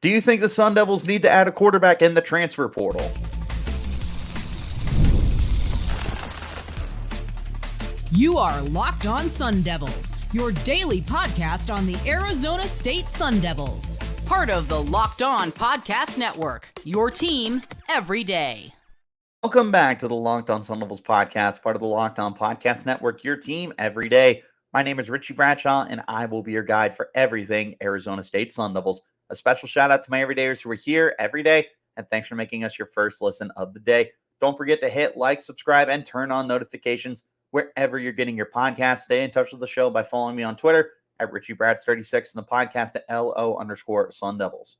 Do you think the Sun Devils need to add a quarterback in the transfer portal? You are Locked On Sun Devils, your daily podcast on the Arizona State Sun Devils. Part of the Locked On Podcast Network, your team every day. Welcome back to the Locked On Sun Devils podcast, part of the Locked On Podcast Network, your team every day. My name is Richie Bradshaw, and I will be your guide for everything Arizona State Sun Devils. A special shout out to my everydayers who are here every day, and thanks for making us your first listen of the day. Don't forget to hit like, subscribe, and turn on notifications wherever you're getting your podcast. Stay in touch with the show by following me on Twitter at RichieBrads36 and the podcast at LO_Sun Devils.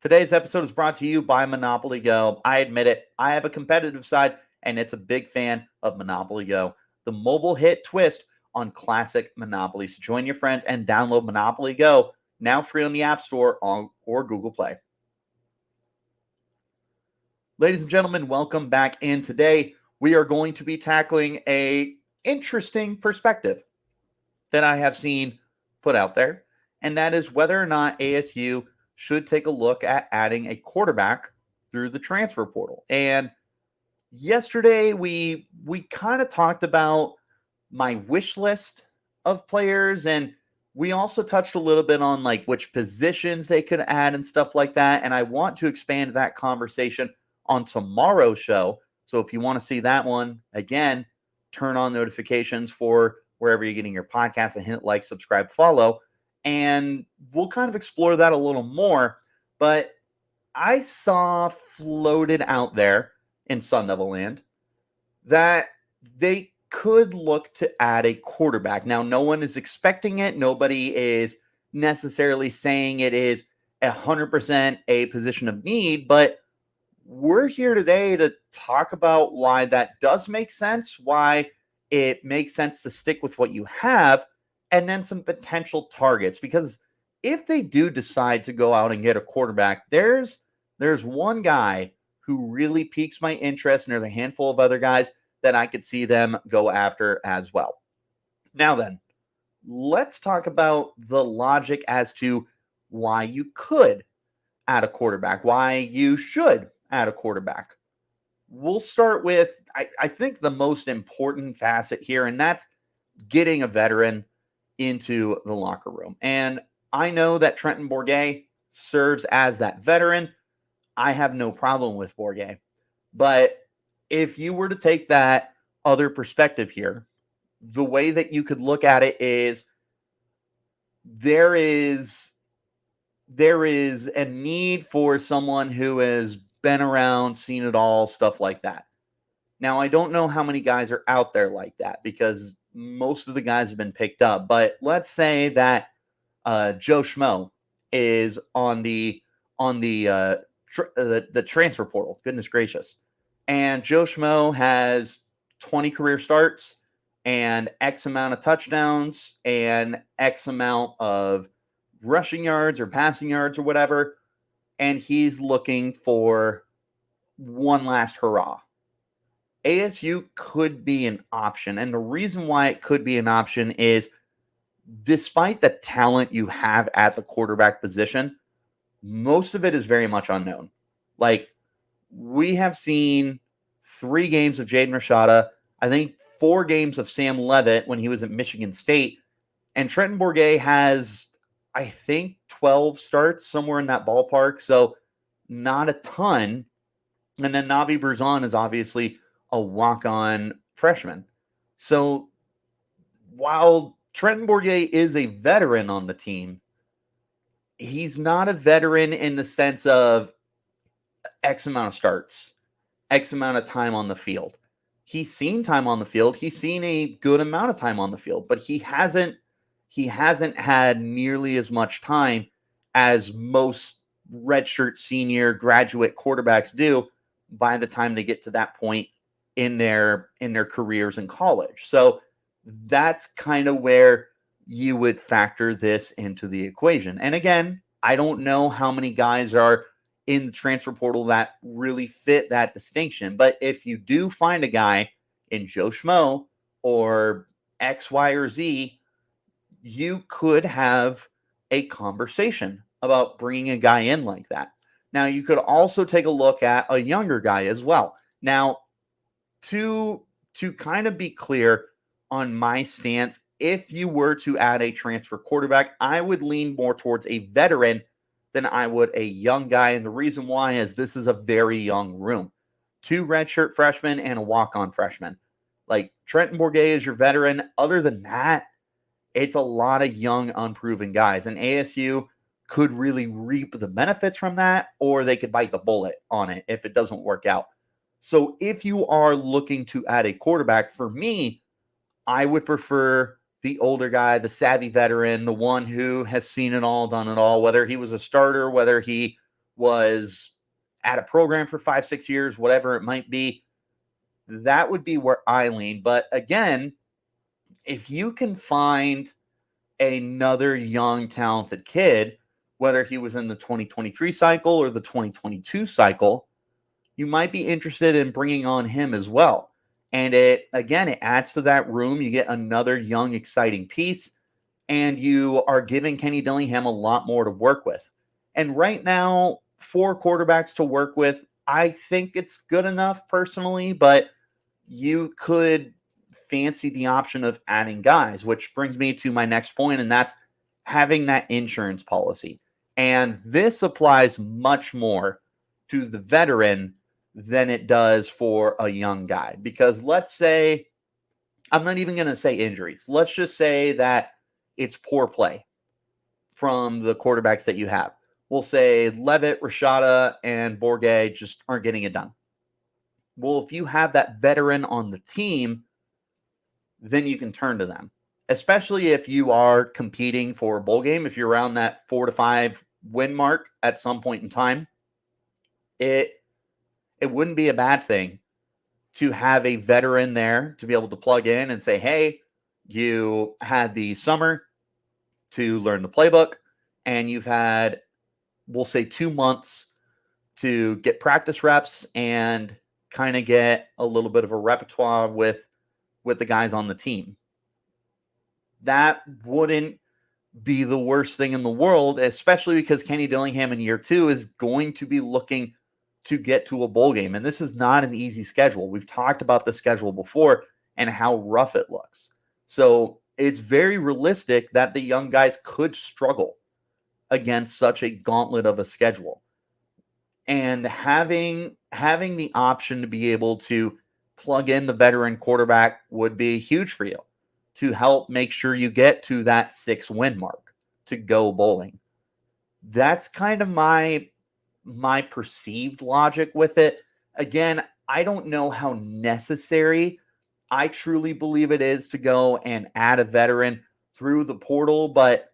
Today's episode is brought to you by Monopoly Go. I admit it, I have a competitive side, and it's a big fan of Monopoly Go, the mobile hit twist on classic Monopoly. So join your friends and download Monopoly Go, now free on the App Store or Google Play. Ladies and gentlemen, welcome back in. Today, we are going to be tackling a interesting perspective that I have seen put out there, and that is whether or not ASU should take a look at adding a quarterback through the transfer portal. And yesterday, we kind of talked about my wish list of players, and we also touched a little bit on like which positions they could add and stuff like that. And I want to expand that conversation on tomorrow's show. So if you want to see that one, again, turn on notifications for wherever you're getting your podcast and hit like, subscribe, follow, and we'll kind of explore that a little more. But I saw floated out there in Sun Devil Land that they could look to add a quarterback. Now, no one is expecting it. Nobody is necessarily saying it is 100% a position of need, but we're here today to talk about why that does make sense, why it makes sense to stick with what you have, and then some potential targets. Because if they do decide to go out and get a quarterback, there's one guy who really piques my interest, and there's a handful of other guys that I could see them go after as well. Now then, let's talk about the logic as to why you could add a quarterback, why you should add a quarterback. We'll start with, I think, the most important facet here, and that's getting a veteran into the locker room. And I know that Trenton Bourguet serves as that veteran. I have no problem with Bourguet. But if you were to take that other perspective here, the way that you could look at it is there is a need for someone who has been around, seen it all, stuff like that. Now, I don't know how many guys are out there like that because most of the guys have been picked up. But let's say that Joe Schmo is on the transfer portal. Goodness gracious. And Joe Schmo has 20 career starts and X amount of touchdowns and X amount of rushing yards or passing yards or whatever. And he's looking for one last hurrah. ASU could be an option. And the reason why it could be an option is despite the talent you have at the quarterback position, most of it is very much unknown. Like, we have seen 3 games of Jaden Rashada, I think 4 games of Sam Leavitt when he was at Michigan State, and Trenton Bourguet has, I think, 12 starts, somewhere in that ballpark, so not a ton. And then Navi Bruzon is obviously a walk-on freshman. So while Trenton Bourguet is a veteran on the team, he's not a veteran in the sense of X amount of starts, X amount of time on the field. He's seen time on the field. He's seen a good amount of time on the field, but he hasn't had nearly as much time as most redshirt senior graduate quarterbacks do by the time they get to that point in their careers in college. So that's kind of where you would factor this into the equation. And again, I don't know how many guys are in the transfer portal that really fit that distinction. But if you do find a guy in Joe Schmo or X, Y, or Z, you could have a conversation about bringing a guy in like that. Now, you could also take a look at a younger guy as well. Now, to kind of be clear on my stance, if you were to add a transfer quarterback, I would lean more towards a veteran than I would a young guy. And the reason why is this is a very young room. 2 redshirt freshmen and a walk-on freshman. Like Trenton Bourguet is your veteran. Other than that, it's a lot of young, unproven guys. And ASU could really reap the benefits from that, or they could bite the bullet on it if it doesn't work out. So if you are looking to add a quarterback, for me, I would prefer the older guy, the savvy veteran, the one who has seen it all, done it all, whether he was a starter, whether he was at a program for 5-6 years, whatever it might be. That would be where I lean. But again, if you can find another young, talented kid, whether he was in the 2023 cycle or the 2022 cycle, you might be interested in bringing on him as well. And it adds to that room. You get another young, exciting piece, and you are giving Kenny Dillingham a lot more to work with. And right now, 4 quarterbacks to work with, I think it's good enough personally, but you could fancy the option of adding guys, which brings me to my next point, and that's having that insurance policy. And this applies much more to the veteran than it does for a young guy. Because let's say, I'm not even going to say injuries. Let's just say that it's poor play from the quarterbacks that you have. We'll say Leavitt, Rashada, and Bourguet just aren't getting it done. Well, if you have that veteran on the team, then you can turn to them, especially if you are competing for a bowl game. If you're around that 4 to 5 win mark at some point in time, it wouldn't be a bad thing to have a veteran there to be able to plug in and say, hey, you had the summer to learn the playbook, and you've had, we'll say, 2 months to get practice reps and kind of get a little bit of a repertoire with the guys on the team. That wouldn't be the worst thing in the world, especially because Kenny Dillingham in year 2 is going to be looking to get to a bowl game. And this is not an easy schedule. We've talked about the schedule before and how rough it looks. So it's very realistic that the young guys could struggle against such a gauntlet of a schedule. And having the option to be able to plug in the veteran quarterback would be huge for you to help make sure you get to that 6 win mark to go bowling. That's kind of my perceived logic with it. Again, I don't know how necessary I truly believe it is to go and add a veteran through the portal, but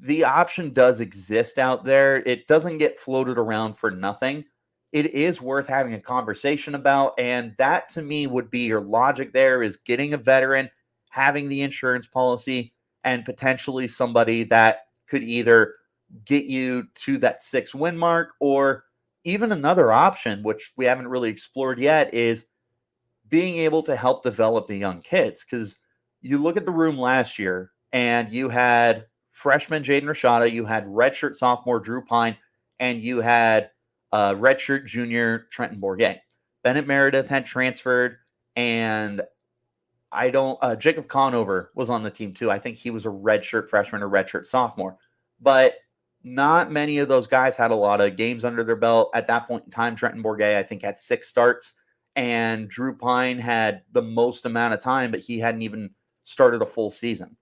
the option does exist out there. It doesn't get floated around for nothing. It is worth having a conversation about, and that to me would be your logic there, is getting a veteran, having the insurance policy, and potentially somebody that could either get you to that 6 win mark, or even another option, which we haven't really explored yet, is being able to help develop the young kids. Because you look at the room last year, and you had freshman Jaden Rashada, you had redshirt sophomore Drew Pine, and you had redshirt junior Trenton Bourguet. Bennett Meredith had transferred, and Jacob Conover was on the team too. I think he was a redshirt freshman or redshirt sophomore. But not many of those guys had a lot of games under their belt. At that point in time, Trenton Bourguet, I think, had 6 starts, and Drew Pine had the most amount of time, but he hadn't even started a full season.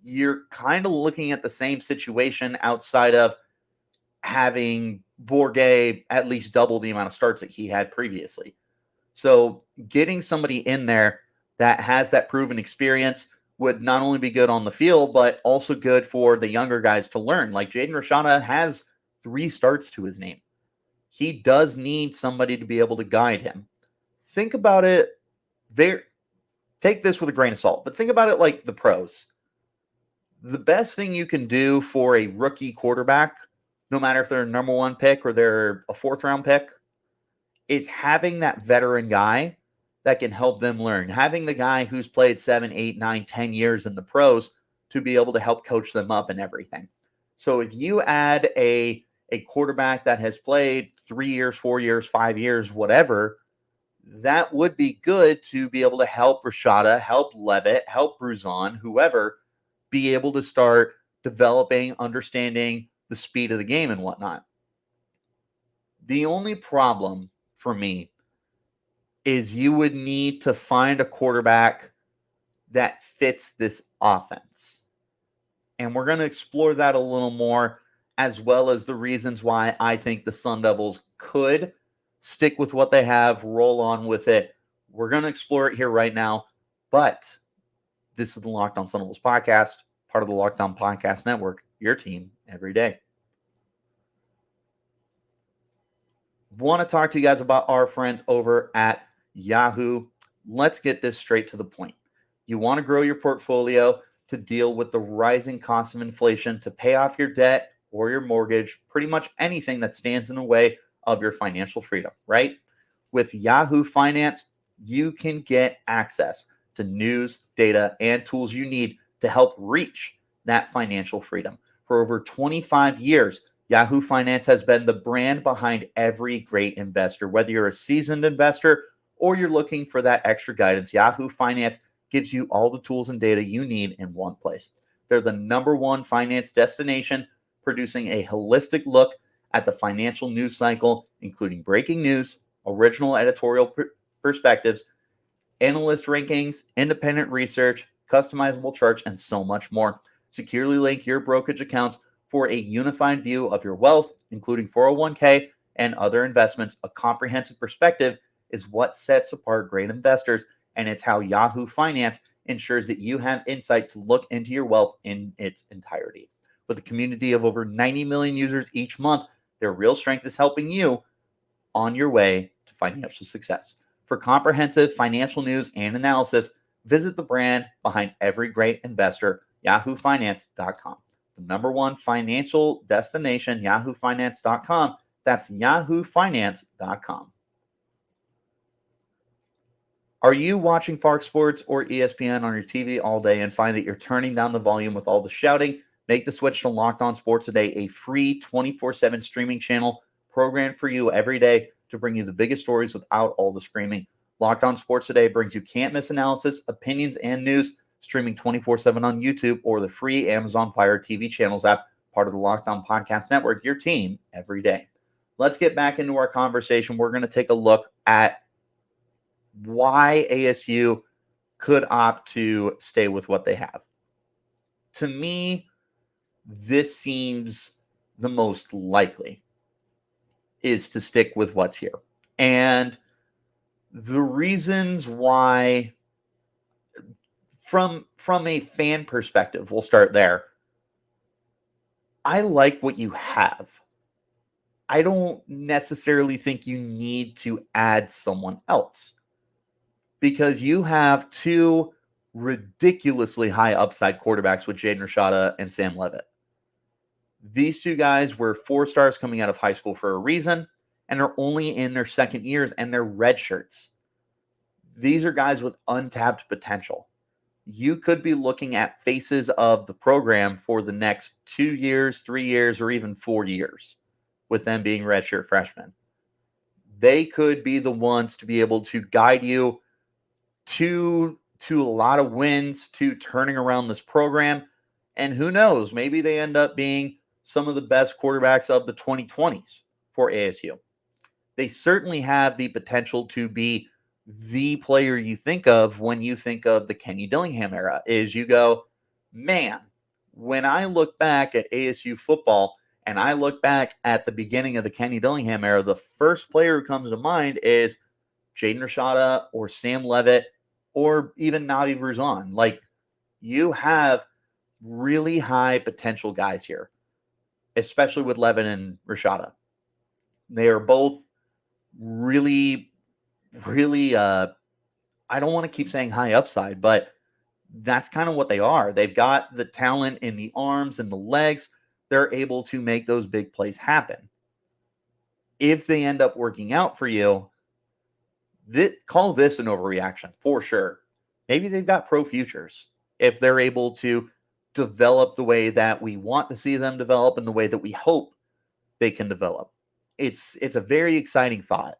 You're kind of looking at the same situation outside of having Bourguet at least double the amount of starts that he had previously. So getting somebody in there that has that proven experience would not only be good on the field, but also good for the younger guys to learn. Like Jaden Rashada has 3 starts to his name. He does need somebody to be able to guide him. Think about it. Take this with a grain of salt, but think about it like the pros. The best thing you can do for a rookie quarterback, no matter if they're a number 1 pick or they're a 4th round pick, is having that veteran guy that can help them learn. Having the guy who's played 7, 8, 9, 10 years in the pros to be able to help coach them up and everything. So if you add a quarterback that has played 3 years, 4 years, 5 years, whatever, that would be good to be able to help Rashada, help Leavitt, help Bruzon, whoever, be able to start developing, understanding the speed of the game and whatnot. The only problem for me is you would need to find a quarterback that fits this offense. And we're going to explore that a little more, as well as the reasons why I think the Sun Devils could stick with what they have, roll on with it. We're going to explore it here right now. But this is the Locked On Sun Devils podcast, part of the Locked On Podcast Network, your team every day. Want to talk to you guys about our friends over at Yahoo. Let's get this straight to the point. You want to grow your portfolio to deal with the rising cost of inflation, to pay off your debt or your mortgage, pretty much anything that stands in the way of your financial freedom, right? With Yahoo Finance, you can get access to news, data, and tools you need to help reach that financial freedom. For over 25 years, Yahoo Finance has been the brand behind every great investor. Whether you're a seasoned investor or you're looking for that extra guidance, Yahoo Finance gives you all the tools and data you need in one place. They're the #1 finance destination, producing a holistic look at the financial news cycle, including breaking news, original editorial perspectives, analyst rankings, independent research, customizable charts, and so much more. Securely link your brokerage accounts for a unified view of your wealth, including 401k and other investments. A comprehensive perspective is what sets apart great investors, and it's how Yahoo Finance ensures that you have insight to look into your wealth in its entirety. With a community of over 90 million users each month, their real strength is helping you on your way to financial success. For comprehensive financial news and analysis, visit the brand behind every great investor, yahoofinance.com. The #1 financial destination, yahoofinance.com. That's yahoofinance.com. Are you watching Fox Sports or ESPN on your TV all day and find that you're turning down the volume with all the shouting? Make the switch to Locked On Sports Today, a free 24/7 streaming channel programmed for you every day to bring you the biggest stories without all the screaming. Locked On Sports Today brings you can't-miss analysis, opinions, and news, streaming 24/7 on YouTube or the free Amazon Fire TV channels app, part of the Locked On Podcast Network, your team every day. Let's get back into our conversation. We're going to take a look at why ASU could opt to stay with what they have. To me, this seems the most likely is to stick with what's here. And the reasons why, from a fan perspective, we'll start there. I like what you have. I don't necessarily think you need to add someone else, because you have two ridiculously high upside quarterbacks with Jaden Rashada and Sam Leavitt. These two guys were 4 stars coming out of high school for a reason, and are only in their second years, and they're red shirts. These are guys with untapped potential. You could be looking at faces of the program for the next 2 years, 3 years, or even 4 years, with them being redshirt freshmen. They could be the ones to be able to guide you to a lot of wins, to turning around this program. And who knows, maybe they end up being some of the best quarterbacks of the 2020s for ASU. They certainly have the potential to be the player you think of when you think of the Kenny Dillingham era. Is you go, man, when I look back at ASU football and I look back at the beginning of the Kenny Dillingham era, the first player who comes to mind is Jaden Rashada or Sam Leavitt or even Navi Bruzon. Like, you have really high potential guys here, especially with Leavitt and Rashada. They are both really, I don't want to keep saying high upside, but that's kind of what they are. They've got the talent in the arms and the legs. They're able to make those big plays happen. If they end up working out for you, call this an overreaction for sure. Maybe they've got pro futures if they're able to develop the way that we want to see them develop and the way that we hope they can develop. It's a very exciting thought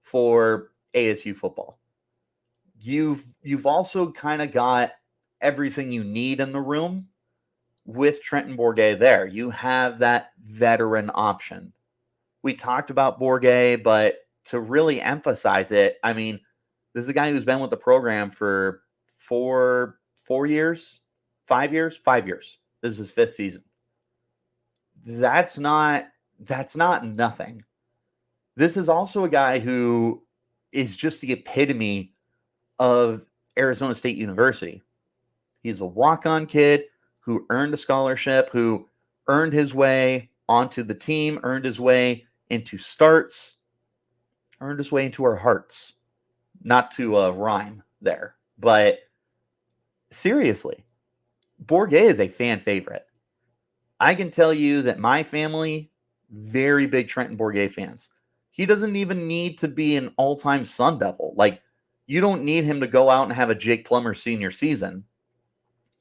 for ASU football. You've also kind of got everything you need in the room with Trenton Bourguet there. You have that veteran option. We talked about Bourguet, but to really emphasize it, I mean, this is a guy who's been with the program for 4 years, 5 years, 5 years. This is his 5th season. That's not nothing. This is also a guy who is just the epitome of Arizona State University. He's a walk-on kid who earned a scholarship, who earned his way onto the team, earned his way into starts, earned his way into our hearts. Not to rhyme there, but seriously, Bourguet is a fan favorite. I can tell you that my family, very big Trenton Bourguet fans. He doesn't even need to be an all-time Sun Devil. Like, you don't need him to go out and have a Jake Plummer senior season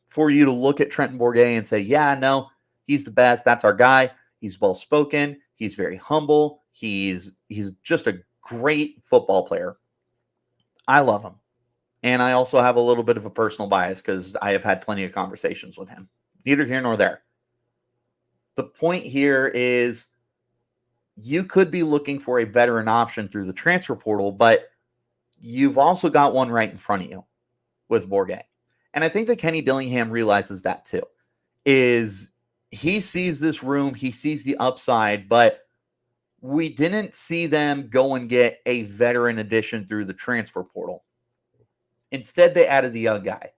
for you to look at Trenton Bourguet and say, yeah, no, he's the best. That's our guy. He's well-spoken. He's very humble. He's just a great football player. I love him. And I also have a little bit of a personal bias because I have had plenty of conversations with him. Neither here nor there. The point here is you could be looking for a veteran option through the transfer portal, but you've also got one right in front of you with Bourguet. And I think that Kenny Dillingham realizes that too, is he sees this room, he sees the upside, but we didn't see them go and get a veteran addition through the transfer portal. Instead, they added the young guy.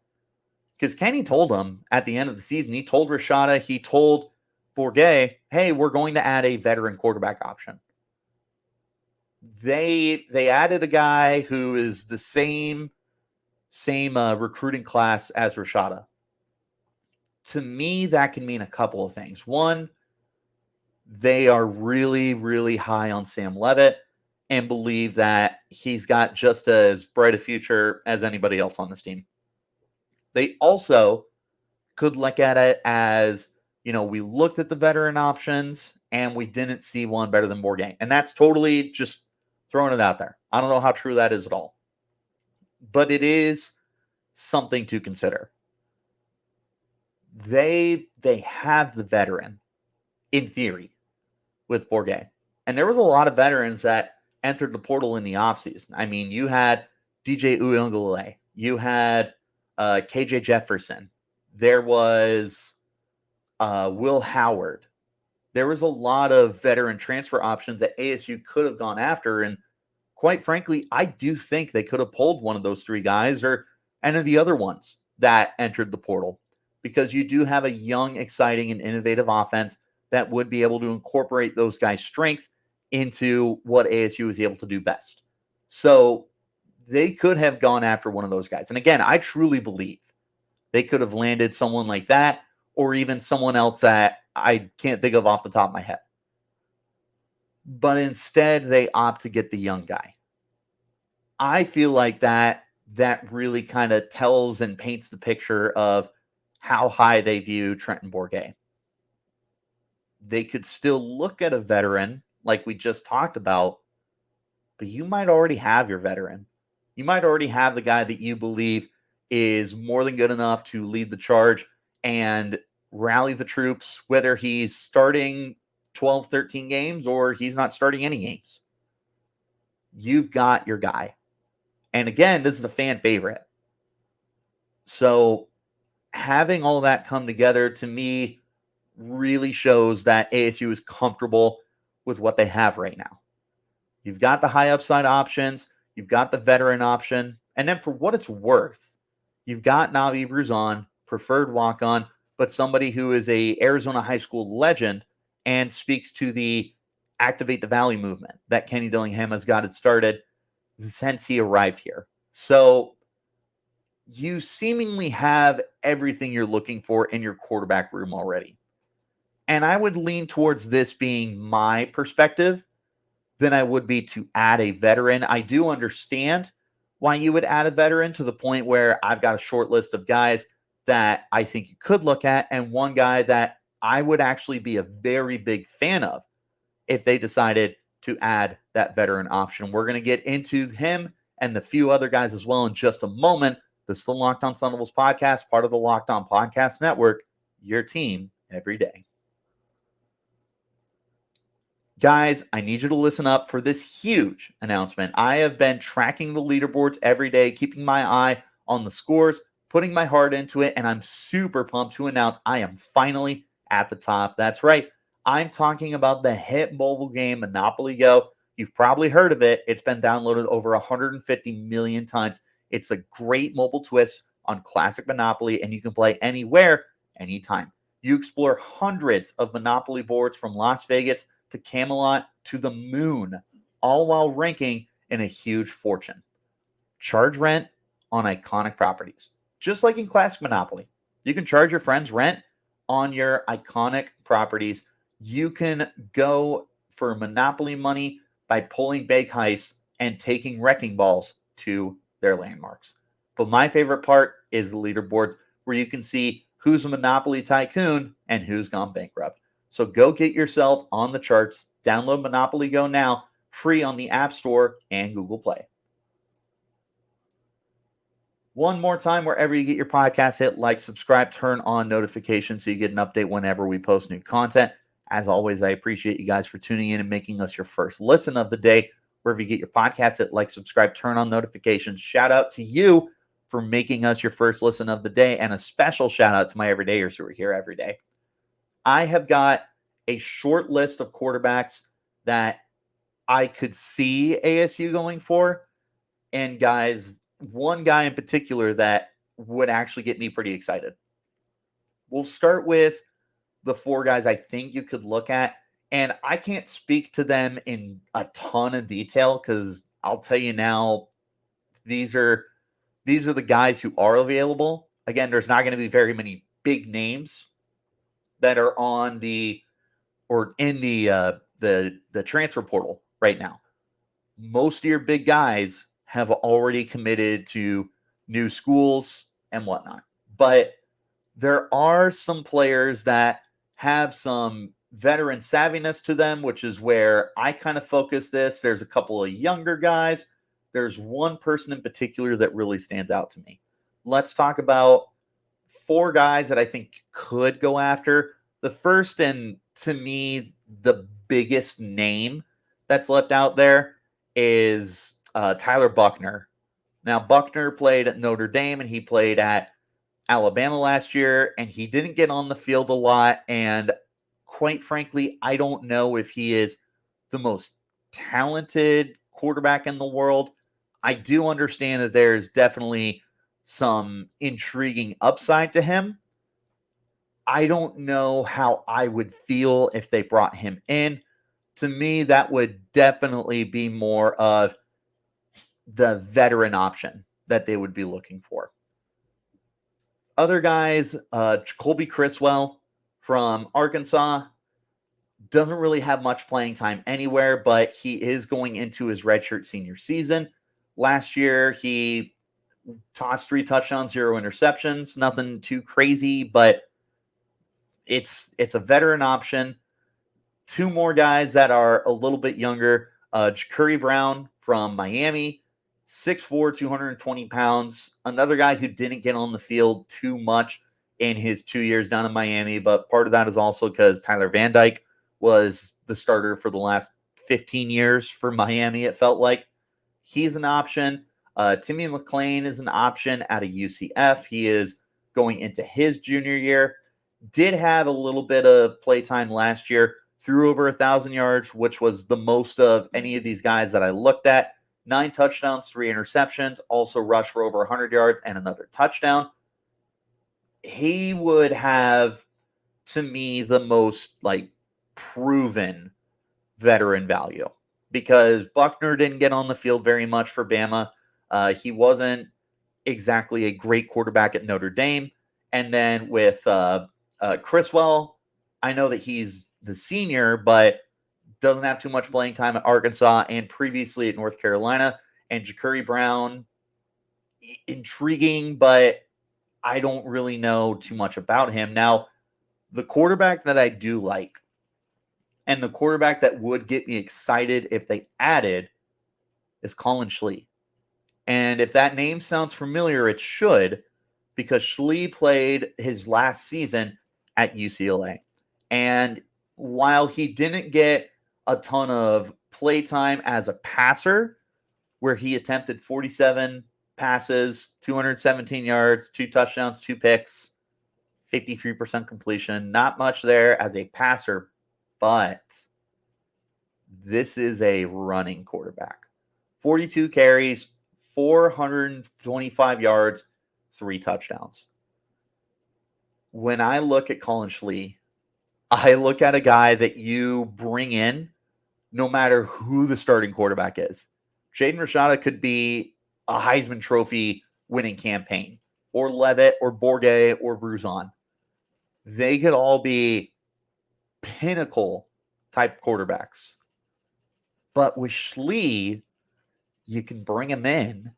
Because Kenny told him at the end of the season, he told Rashada, he told Bourguet, hey, we're going to add a veteran quarterback option. They added a guy who is the same recruiting class as Rashada. To me, that can mean a couple of things. One, they are really, really high on Sam Leavitt and believe that he's got just as bright a future as anybody else on this team. They also could look at it as, we looked at the veteran options and we didn't see one better than Bourguet. And that's totally just throwing it out there. I don't know how true that is at all. But it is something to consider. They have the veteran, in theory, with Bourguet. And there was a lot of veterans that entered the portal in the offseason. I mean, you had DJ Uiagalelei. You had KJ Jefferson. There was Will Howard. There was a lot of veteran transfer options that ASU could have gone after. And quite frankly, I do think they could have pulled one of those 3 guys or any of the other ones that entered the portal, because you do have a young, exciting, and innovative offense that would be able to incorporate those guys' strengths into what ASU is able to do best. So they could have gone after one of those guys. And again, I truly believe they could have landed someone like that or even someone else that I can't think of off the top of my head. But instead, they opt to get the young guy. I feel like that really kind of tells and paints the picture of how high they view Trenton Bourguet. They could still look at a veteran like we just talked about, but you might already have your veteran. You might already have the guy that you believe is more than good enough to lead the charge and rally the troops, whether he's starting 12, 13 games or he's not starting any games. You've got your guy. And again, this is a fan favorite. So having all that come together, to me, really shows that ASU is comfortable with what they have right now. You've got the high upside options. You've got the veteran option. And then for what it's worth, you've got Navi Bruzon, preferred walk-on, but somebody who is a Arizona high school legend and speaks to the Activate the Valley movement that Kenny Dillingham has got it started since he arrived here. So you seemingly have everything you're looking for in your quarterback room already. And I would lean towards this being my perspective than I would be to add a veteran. I do understand why you would add a veteran to the point where I've got a short list of guys that I think you could look at, and one guy that I would actually be a very big fan of if they decided to add that veteran option. We're going to get into him and the few other guys as well in just a moment. This is the Locked On Sun Devils podcast, part of the Locked On Podcast Network, your team every day. Guys, I need you to listen up for this huge announcement. I have been tracking the leaderboards every day, keeping my eye on the scores, putting my heart into it, and I'm super pumped to announce I am finally at the top. That's right. I'm talking about the hit mobile game Monopoly Go. You've probably heard of it. It's been downloaded over 150 million times. It's a great mobile twist on classic Monopoly, and you can play anywhere, anytime. You explore hundreds of Monopoly boards from Las Vegas to Camelot to the moon, all while ranking in a huge fortune. Charge rent on iconic properties. Just like in classic Monopoly, you can charge your friends rent on your iconic properties. You can go for Monopoly money by pulling big heists and taking wrecking balls to their landmarks. But my favorite part is the leaderboards, where you can see who's a Monopoly tycoon and who's gone bankrupt. So go get yourself on the charts. Download Monopoly Go now, free on the App Store and Google Play. One more time, wherever you get your podcast, hit like, subscribe, turn on notifications so you get an update whenever we post new content. As always, I appreciate you guys for tuning in and making us your first listen of the day. Wherever you get your podcast, hit like, subscribe, turn on notifications. Shout out to you for making us your first listen of the day, and a special shout out to my everydayers who are here every day. I have got a short list of quarterbacks that I could see ASU going for. And guys, one guy in particular that would actually get me pretty excited. We'll start with the four guys I think you could look at. And I can't speak to them in a ton of detail because I'll tell you now, these are the guys who are available. Again, there's not going to be very many big names that are on the transfer portal right now. Most of your big guys have already committed to new schools and whatnot. But there are some players that have some veteran savviness to them, which is where I kind of focus this. There's a couple of younger guys. There's one person in particular that really stands out to me. Let's talk about four guys that I think could go after. The first, and to me, the biggest name that's left out there is Tyler Buckner. Now, Buckner played at Notre Dame and he played at Alabama last year, and he didn't get on the field a lot. And quite frankly, I don't know if he is the most talented quarterback in the world. I do understand that there's definitely some intriguing upside to him. I don't know how I would feel if they brought him in. To me, that would definitely be more of the veteran option that they would be looking for. Other guys, Colby Criswell from Arkansas doesn't really have much playing time anywhere, but he is going into his redshirt senior season. Last year, he tossed 3 touchdowns, 0 interceptions. Nothing too crazy, but it's a veteran option. 2 more guys that are a little bit younger. Ja'Cory Brown from Miami, 6'4", 220 pounds. Another guy who didn't get on the field too much in his 2 years down in Miami, but part of that is also because Tyler Van Dyke was the starter for the last 15 years for Miami, it felt like. He's an option. Timmy McClain is an option out of UCF. He is going into his junior year. Did have a little bit of playtime last year. Threw over 1,000 yards, which was the most of any of these guys that I looked at. 9 touchdowns, 3 interceptions. Also rushed for over 100 yards and another touchdown. He would have, to me, the most proven veteran value, because Buckner didn't get on the field very much for Bama. He wasn't exactly a great quarterback at Notre Dame. And then with Criswell, I know that he's the senior, but doesn't have too much playing time at Arkansas and previously at North Carolina. And Ja'Cory Brown, intriguing, but I don't really know too much about him. Now, the quarterback that I do like, and the quarterback that would get me excited if they added, is Collin Schlee. And if that name sounds familiar, it should, because Schlee played his last season at UCLA. And while he didn't get a ton of play time as a passer, where he attempted 47 passes, 217 yards, 2 touchdowns, 2 picks, 53% completion, not much there as a passer, but this is a running quarterback. 42 carries, 425 yards, 3 touchdowns. When I look at Collin Schlee, I look at a guy that you bring in no matter who the starting quarterback is. Jaden Rashada could be a Heisman Trophy winning campaign, or Leavitt, or Bourguet, or Bruzon. They could all be pinnacle type quarterbacks. But with Schlee, you can bring him in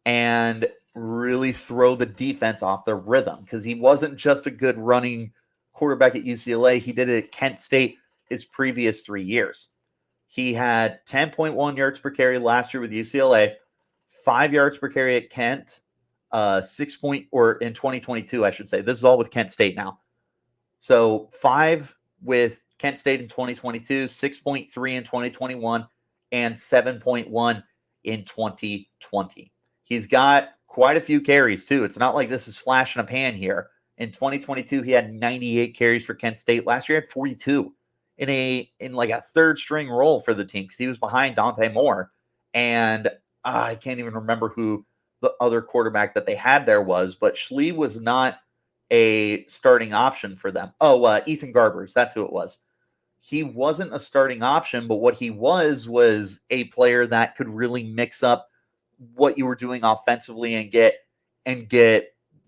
and really throw the defense off their rhythm, because he wasn't just a good running quarterback at UCLA. He did it at Kent State his previous 3 years. He had 10.1 yards per carry last year with UCLA, 5 yards per carry at Kent, in 2022, I should say. This is all with Kent State now. So 5 with Kent State in 2022, 6.3 in 2021, and 7.1 in 2020. He's got quite a few carries, too. It's not like this is flash in a pan here. In 2022, he had 98 carries for Kent State. Last year, he had 42 in like a third string role for the team, because he was behind Dante Moore. And I can't even remember who the other quarterback that they had there was, but Schlee was not a starting option for them. Ethan Garbers, that's who it was. He wasn't a starting option, but what he was a player that could really mix up what you were doing offensively and get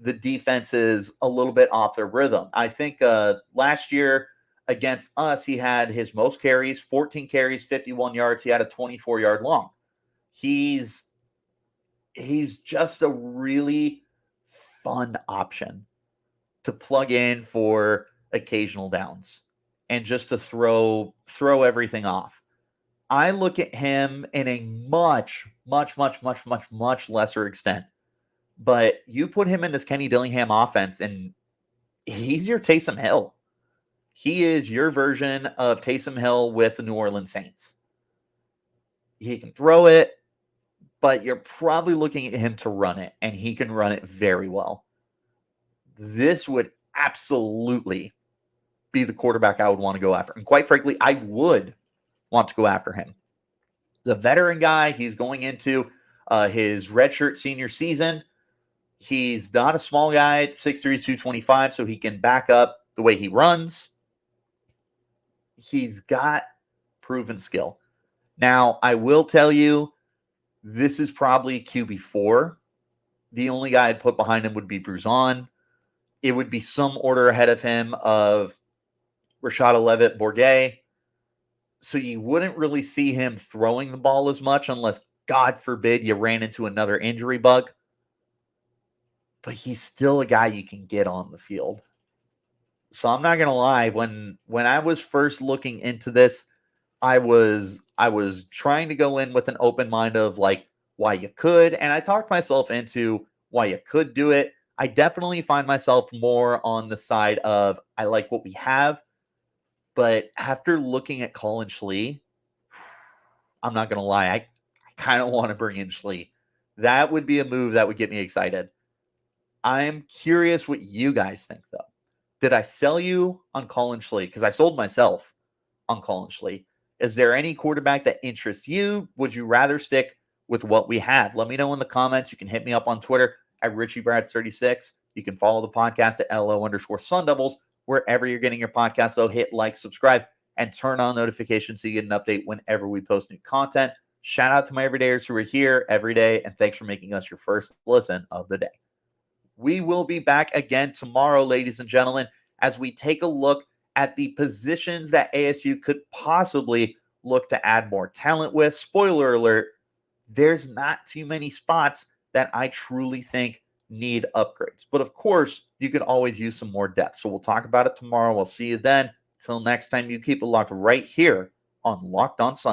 the defenses a little bit off their rhythm. I think last year against us, he had his most carries, 14 carries, 51 yards. He had a 24-yard long. He's just a really fun option to plug in for occasional downs and just to throw everything off. I look at him in a much, much, much, much, much, much lesser extent. But you put him in this Kenny Dillingham offense, and he's your Taysom Hill. He is your version of Taysom Hill with the New Orleans Saints. He can throw it, but you're probably looking at him to run it, and he can run it very well. This would absolutely be the quarterback I would want to go after. And quite frankly, I would want to go after him. The veteran guy, he's going into his redshirt senior season. He's not a small guy, 6'3", 225, so he can back up the way he runs. He's got proven skill. Now, I will tell you, this is probably QB4. The only guy I'd put behind him would be Bruzon. It would be some order ahead of him of Rashada, Leavitt, Bourguet. So you wouldn't really see him throwing the ball as much unless, God forbid, you ran into another injury bug. But he's still a guy you can get on the field. So I'm not going to lie. When I was first looking into this, I was trying to go in with an open mind of like why you could. And I talked myself into why you could do it. I definitely find myself more on the side of I like what we have. But after looking at Collin Schlee, I'm not going to lie. I kind of want to bring in Schlee. That would be a move that would get me excited. I'm curious what you guys think, though. Did I sell you on Collin Schlee? Because I sold myself on Collin Schlee. Is there any quarterback that interests you? Would you rather stick with what we have? Let me know in the comments. You can hit me up on Twitter at Richie Bradshaw36. You can follow the podcast at LO_Sun Devils. Wherever you're getting your podcast, though, hit like, subscribe, and turn on notifications so you get an update whenever we post new content. Shout out to my everydayers who are here every day, and thanks for making us your first listen of the day. We will be back again tomorrow, ladies and gentlemen, as we take a look at the positions that ASU could possibly look to add more talent with. Spoiler alert, there's not too many spots that I truly think need upgrades. But of course, you can always use some more depth. So we'll talk about it tomorrow. We'll see you then. Till next time, you keep it locked right here on Locked On Sun.